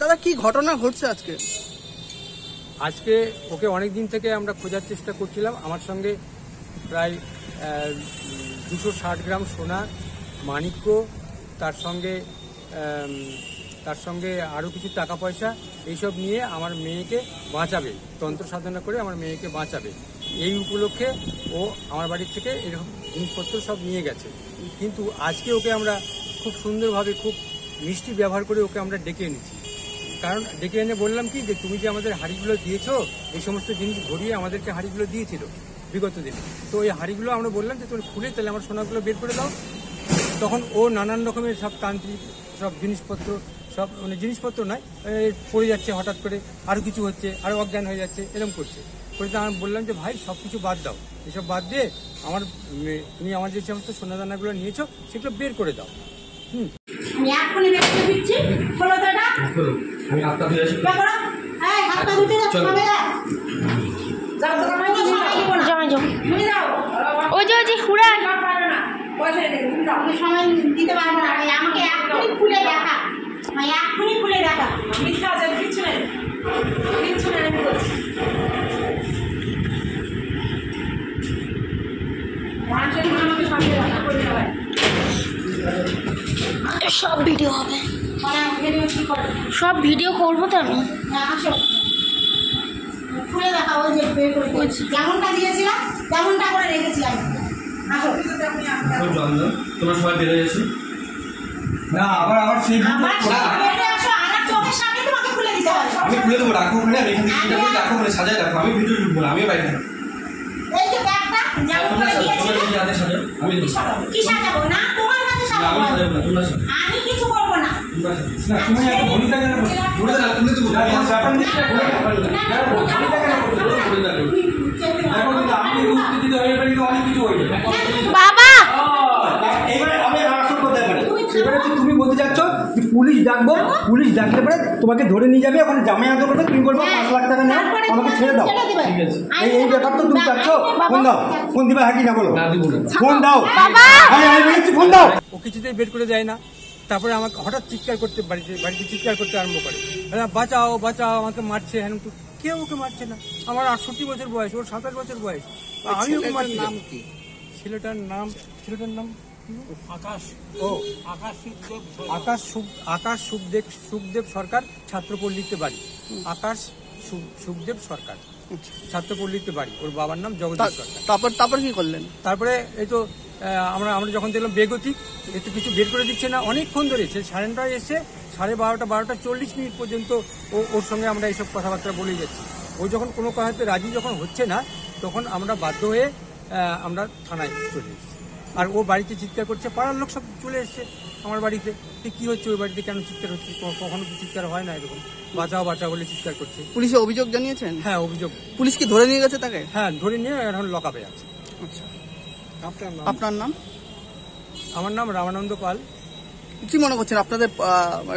দাদা কি ঘটনা ঘটছে আজকে? আজকে ওকে অনেক দিন থেকে আমরা খোঁজার চেষ্টা করছিলাম। আমার সঙ্গে প্রায় 260 গ্রাম সোনা, মানিক্য, তার সঙ্গে আরও কিছু টাকা পয়সা এইসব নিয়ে আমার মেয়েকে বাঁচাবে, তন্ত্র সাধনা করে আমার মেয়েকে বাঁচাবে, এই উপলক্ষে ও আমার বাড়ির থেকে এরকম জিনিসপত্র সব নিয়ে গেছে। কিন্তু আজকে ওকে আমরা খুব সুন্দরভাবে, খুব মিষ্টি ব্যবহার করে ওকে আমরা ডেকে এনেছি। কারণ ডেকে এনে বললাম কি, যে তুমি যে আমাদের হাঁড়িগুলো দিয়েছো, এই সমস্ত জিনিস ঘুরিয়ে আমাদেরকে হাঁড়িগুলো দিয়েছিল বিগত দিনে, তো এই হাঁড়িগুলো আমরা বললাম যে তুমি খুলে তাহলে আমার সোনাগুলো বের করে দাও। তখন ও নানান রকমের সব তান্ত্রিক সব জিনিসপত্র, সব মানে জিনিসপত্র নয়, পড়ে যাচ্ছে, হঠাৎ করে আরও কিছু হচ্ছে, আরও অজ্ঞান হয়ে যাচ্ছে, এরকম করছে। করে আমি বললাম যে ভাই সব কিছু বাদ দাও, এসব বাদ দিয়ে তুমি আমার যে সমস্ত সোনাদানাগুলো নিয়েছো সেগুলো বের করে দাও। আমি এখনই বের করে দিচ্ছি। খোলো তো এটা। আমি হাতটা ধুয়ে আসি। এই হাতটা ধুতে যাচ্ছে না। যাও তো আমি যাও যাও। ওই যে হুড়া পয়সা দিয়ে তুমি যাও। আমি সময় দিতে পারবো না। আমাকে এখনই খুলে দেখা। আমি এখনই খুলে দেখা। মিথ্যা আছে কিছু নেই। কিছু নেই আমি বলছি। মানুষের আমাকে সামনে রাখা করে দেওয়া হয়। সব ভিডিও হবে, সব ভিডিও করবো তো আমি। আসো খুলে দেখা, ওই যে বের করে যেমনটা দিয়েছিলাম তেমনটা করে রেখেছি আমি। আসো তোমার সবাই বেড়ে গেছে না, আবার সেই আসো, আমার চোখের সামনে তোমাকে খুলে দিতে হবে। আমি খুলে দেবো, রাখো ওখানে, আমি এখানে রাখো, মানে সাজায় রাখো, আমি ভিডিও ঢুকবো না, আমিও বাইরে থাকবো। এই যে ব্যাগটা যেমন করে দিয়েছিলে আমি কি সাজাবো না, তোমার হাতে সাজাবো। আমি কিছু করবো না। তুমি এত ভূমিকা কেন বলে না, তুমি তো বলে আমি উত্তর দিতে হয়ে পারি, তো অনেক কিছু হয়ে যাবে বাবা। এবারে আমি আসল কথা পারি। এবারে তুমি বলতে চাচ্ছ যে পুলিশ ডাকবো, পুলিশ ডাকলে পরে তোমাকে ধরে নিয়ে যাবে, ওখানে জামাই আদর করবে, তুমি বলবো 5 লাখ টাকা নাও, আমাকে ছেড়ে দাও। ঠিক আছে, এই ব্যাপার তো তুমি চাচ্ছ। ফোন দাও, ফোন দিবা হাকি না বলো? না দিব না, ফোন দাও। আমি বলেছি ফোন দাও। ও কিছুতেই বের করে দেয় না। তারপরে আমাকে হঠাৎ চিৎকার করতে, বাড়িতে চিৎকার করতে আরম্ভ করে, বাঁচাও বাঁচাও, আমাকে মারছে। হ্যাঁ, কেউ ওকে মারছে না। আমার 68 বছর বয়স, ওর 27 বছর বয়স, আমি ওকে মারছি। নাম কি ছেলেটার নাম? আকাশ সুখদেব সরকার, ছাত্রপল্লীতে বাড়ি। আকাশ সুখদেব সরকার, ছাত্রপল্লীতে বাড়ি। ওর বাবার নাম জগদীশ সরকার। তারপর কি করলেন? তারপরে এই তো আমরা যখন দেখলাম বেগতিক, একটু কিছু বের করে দিচ্ছে না, অনেকক্ষণ ধরে সে 9:30 এসে 12:40 পর্যন্ত ওর সঙ্গে আমরা এইসব কথাবার্তা বলেই যাচ্ছি। ও যখন কোনো কথাতে রাজি যখন হচ্ছে না, তখন আমরা বাধ্য হয়ে আমরা থানায় চলে এসেছি। আর ও বাড়িতে চিৎকার করছে, পাড়ার লোক সব চলে এসছে আমার বাড়িতে, কি হচ্ছে ওই বাড়িতে, কেন চিৎকার হচ্ছে, কখনো তো চিৎকার হয় না এরকম, বাঁচাও বাঁচাও বলে চিৎকার করছে। পুলিশে অভিযোগ জানিয়েছেন? হ্যাঁ, অভিযোগ। পুলিশ কি ধরে নিয়ে গেছে তাকে? হ্যাঁ, ধরে নিয়ে এখন লকআপে আছে। আচ্ছা, আপনার নাম? আমার নাম রামানন্দ পাল। কি মনে করছেন,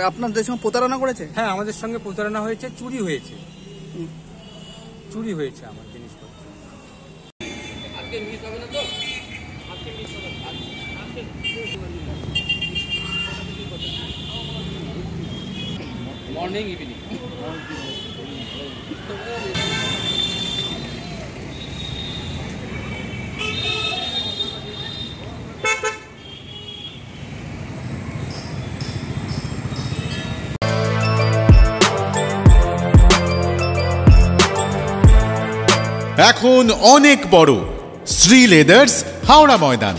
আপনাদের সঙ্গে প্রতারণা করেছে? হ্যাঁ, আমাদের সঙ্গে প্রতারণা হয়েছে, চুরি হয়েছে আমার জিনিসপত্র। মর্নিং ইভিনিং এখন অনেক বড় শ্রী লেদার্স, হাওড়া ময়দান।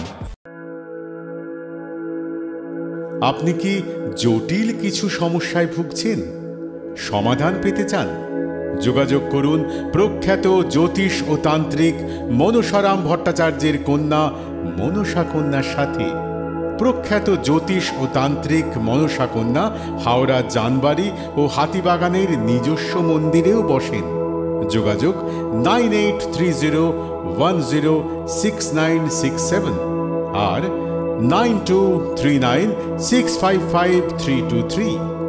আপনি কি জটিল কিছু সমস্যায় ভুগছেন, সমাধান পেতে চান? যোগাযোগ করুন প্রখ্যাত জ্যোতিষ ও তান্ত্রিক মনসারাম ভট্টাচার্যের কন্যা মনসা কন্যার সাথে। প্রখ্যাত জ্যোতিষ ও তান্ত্রিক মনসা কন্যা হাওড়া জানবাড়ি ও হাতিবাগানের নিজস্ব মন্দিরেও বসেন। যোগাযোগ 9830106967 আর 9239655323।